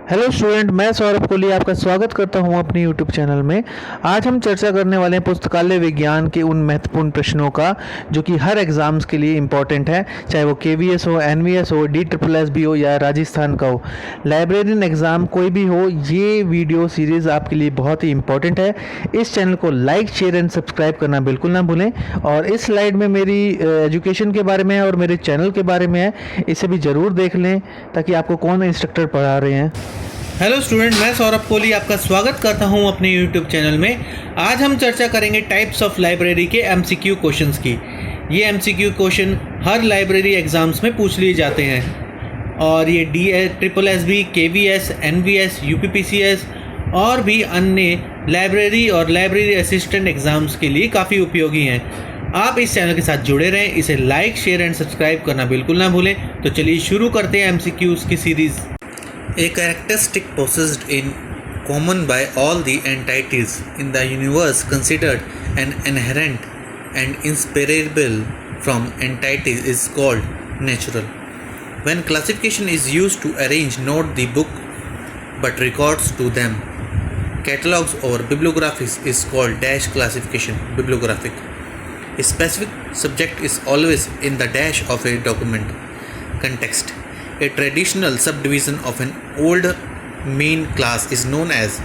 Hello student, मैं सौरभ कोहली आपका स्वागत करता हूं अपने यूट्यूब चैनल में। आज हम चर्चा करने वाले हैं पुस्तकालय विज्ञान के उन महत्वपूर्ण प्रश्नों का जो कि हर एग्ज़ाम्स के लिए इम्पॉर्टेंट है, चाहे वो केवीएस हो, एनवीएस हो, DSSS हो या राजस्थान का हो। लाइब्रेरियन एग्ज़ाम कोई भी हो, ये वीडियो सीरीज़ आपके लिए बहुत ही इम्पॉर्टेंट है। इस चैनल को लाइक, शेयर एंड सब्सक्राइब करना बिल्कुल ना भूलें। और इस स्लाइड में मेरी एजुकेशन के बारे में है और मेरे चैनल के बारे में है, इसे भी ज़रूर देख लें ताकि आपको कौन इंस्ट्रक्टर पढ़ा रहे हैं। हेलो स्टूडेंट, मैं सौरभ कोहली आपका स्वागत करता हूं अपने यूट्यूब चैनल में। आज हम चर्चा करेंगे टाइप्स ऑफ लाइब्रेरी के एमसीक्यू क्वेश्चंस की। ये एमसीक्यू क्वेश्चन हर लाइब्रेरी एग्जाम्स में पूछ लिए जाते हैं और ये DSSS, KVS, NVS, UPPCS और भी अन्य लाइब्रेरी और लाइब्रेरी असिस्टेंट एग्ज़ाम्स के लिए काफ़ी उपयोगी हैं। आप इस चैनल के साथ जुड़े रहें, इसे लाइक, शेयर एंड सब्सक्राइब करना बिल्कुल ना भूलें। तो चलिए शुरू करते हैं MCQs की series. A characteristic possessed in common by all the entities in the universe considered an inherent and inseparable from entities is called natural. When classification is used to arrange not the book but records to them, catalogs or bibliographies is called dash classification, bibliographic. A specific subject is always in the dash of a document. Context. A traditional subdivision of an old main class is known as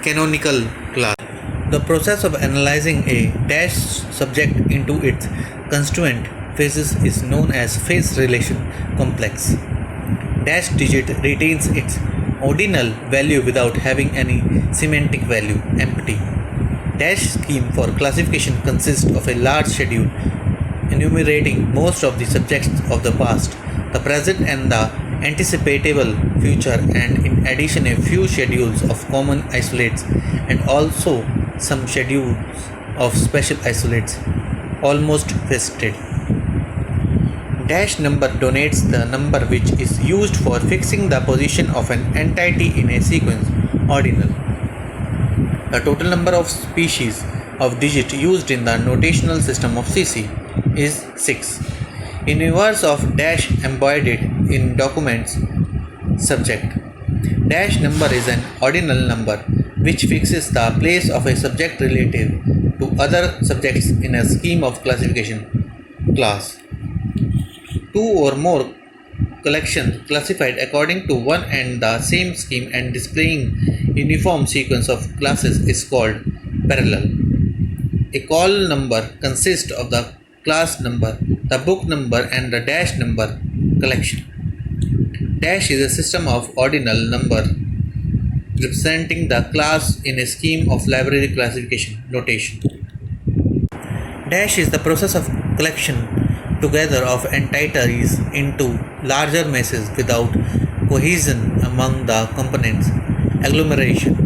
canonical class. The process of analyzing a dash subject into its constituent phases is known as phase relation complex. Dash digit retains its ordinal value without having any semantic value, empty. Dash scheme for classification consists of a large schedule enumerating most of the subjects of the past, the present and the anticipatable future, and in addition a few schedules of common isolates and also some schedules of special isolates, almost faceted. Dash number denotes the number which is used for fixing the position of an entity in a sequence, ordinal. The total number of species of digit used in the notational system of CC is 6. Universe of dash embodied in documents subject. Dash number is an ordinal number which fixes the place of a subject relative to other subjects in a scheme of classification class. Two or more collections classified according to one and the same scheme and displaying uniform sequence of classes is called parallel. A call number consists of the class number, the book number, and the dash number collection. Dash is a system of ordinal number representing the class in a scheme of library classification notation. Dash is the process of collection together of entities into larger masses without cohesion among the components. Agglomeration.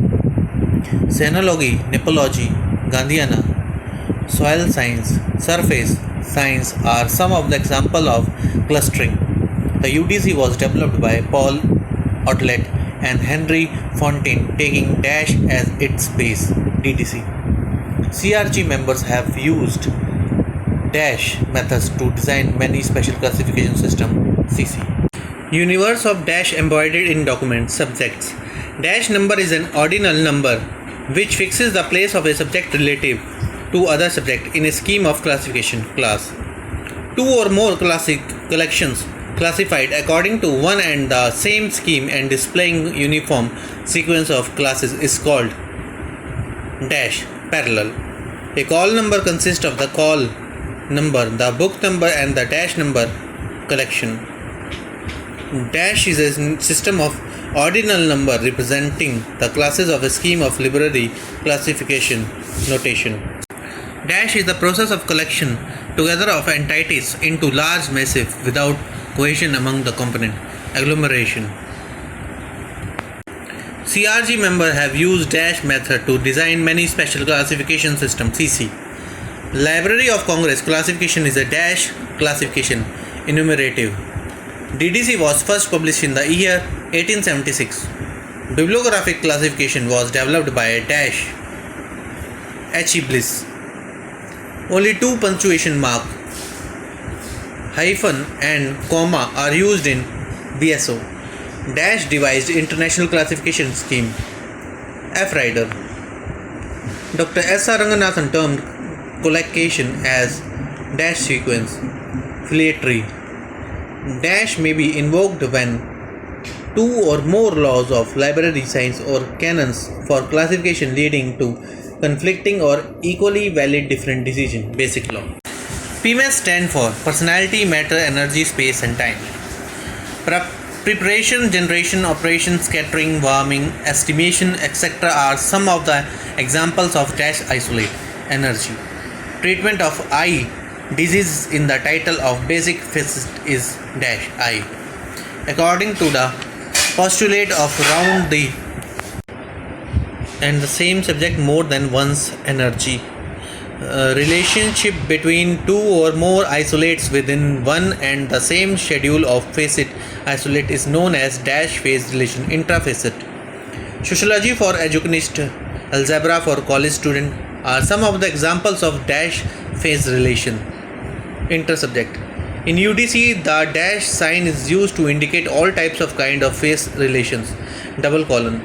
Sinology, Nepology, Gandhiana, soil science, surface science are some of the examples of clustering. The UDC was developed by Paul Otlet and Henry Fontaine, taking dash as its base, DDC. CRG members have used dash methods to design many special classification systems, CC. Universe of dash embodied in documents, subjects. Dash number is an ordinal number which fixes the place of a subject relative to other subject in a scheme of classification class. Two or more collections classified according to one and the same scheme and displaying uniform sequence of classes is called dash parallel. A call number consists of the call number, the book number, and the dash number collection. Dash is a system of ordinal number representing the classes of a scheme of library classification notation. Dash is the process of collection together of entities into large massive without cohesion among the component. Agglomeration. CRG members have used dash method to design many special classification systems, CC. Library of Congress classification is a dash classification enumerative. DDC was first published in the year 1876. Bibliographic classification was developed by a dash H.E. Bliss. Only two punctuation mark, hyphen and comma are used in BSO. Dash devised International Classification Scheme. F. Rider. Dr. S. R. Ranganathan termed collocation as dash sequence. Filtrate. Dash may be invoked when two or more laws of library science or canons for classification leading to conflicting or equally valid different decision. Basic law. PMAS stand for Personality, Matter, Energy, Space and Time. Preparation, generation, operation, scattering, warming, estimation, etc. are some of the examples of dash isolate energy. Treatment of eye disease in the title of basic physics is dash eye. According to the postulate of round the and the same subject more than one's energy. Relationship between two or more isolates within one and the same schedule of facet isolate is known as dash phase relation intrafacet. Sociology for educationist, algebra for college student are some of the examples of dash phase relation intersubject. In UDC, the dash sign is used to indicate all types of kind of phase relations. Double colon.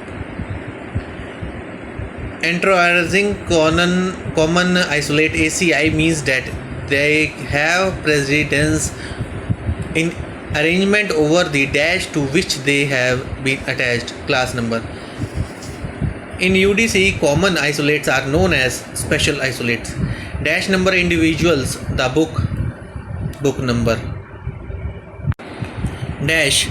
Enterizing common isolate ACI means that they have precedence in arrangement over the dash to which they have been attached. Class number. In UDC, common isolates are known as special isolates. Dash number individuals, the book number. Dash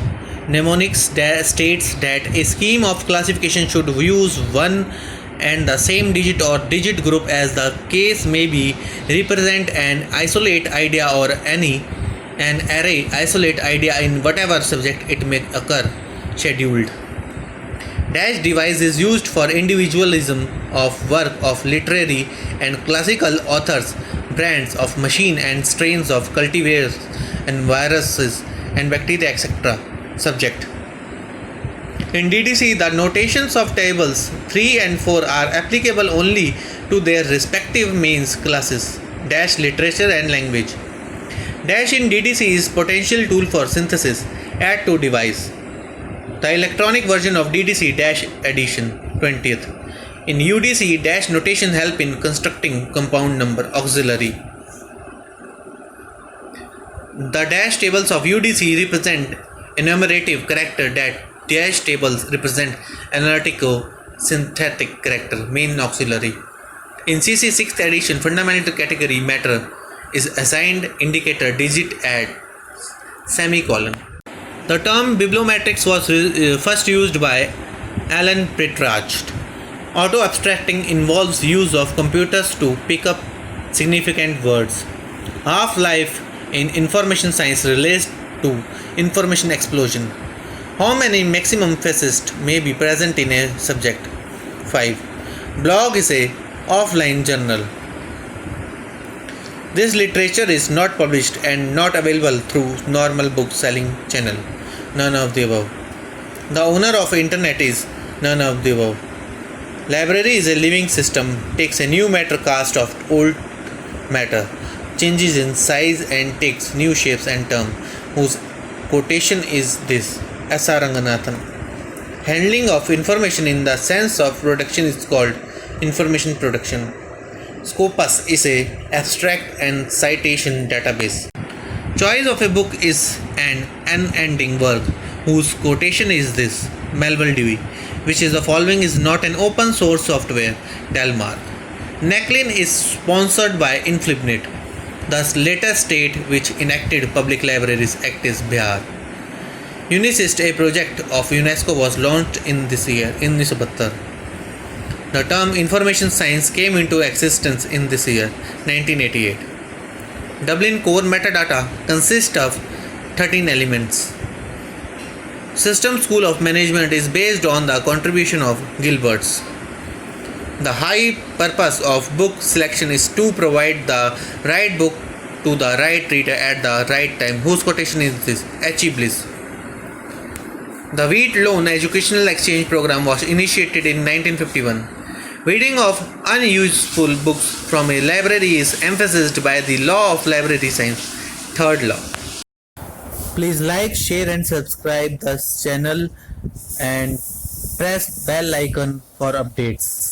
mnemonics states that a scheme of classification should use one and the same digit or digit group as the case may be represent an isolate idea or an array isolate idea in whatever subject it may occur. Scheduled. Dash device is used for individualism of work of literary and classical authors, brands of machine and strains of cultivars and viruses and bacteria etc. Subject. In DDC, the notations of tables 3 and 4 are applicable only to their respective mains classes. Dash literature and language. Dash in DDC is potential tool for synthesis. Add to device. The electronic version of DDC dash addition 20th. In UDC, dash notation help in constructing compound number auxiliary. The dash tables of UDC represent enumerative character that dash tables represent analytico-synthetic character, main auxiliary. In CC 6th edition, fundamental category matter is assigned indicator digit add semicolon. The term bibliometrics was first used by Alan Pritchard. Auto-abstracting involves use of computers to pick up significant words. Half-life in information science relates to information explosion. How many maximum fascists may be present in a subject? 5. Blog is a offline journal. This literature is not published and not available through normal book selling channel. None of the above. The owner of internet is none of the above. Library is a living system, takes a new matter cast of old matter, changes in size and takes new shapes and terms, whose quotation is this. S. R. Ranganathan. Handling of information in the sense of production is called information production. Scopus is a abstract and citation database. Choice of a book is an unending work, whose quotation is this. Melville Dewey. Which is the following is not an open source software. Delmark. NACLIN is sponsored by Inflibnet, the latest state which enacted Public Libraries Act is Bihar. UNICIST, a project of UNESCO, was launched in this year, in 1972. The term information science came into existence in this year, 1988. Dublin core metadata consists of 13 elements. System School of Management is based on the contribution of Gilberts. The high purpose of book selection is to provide the right book to the right reader at the right time, whose quotation is this. H.E. Bliss. The Wheat Loan Educational Exchange Program was initiated in 1951. Reading of unuseful books from a library is emphasized by the law of library science, third law. Please like, share and subscribe this channel and press bell icon for updates.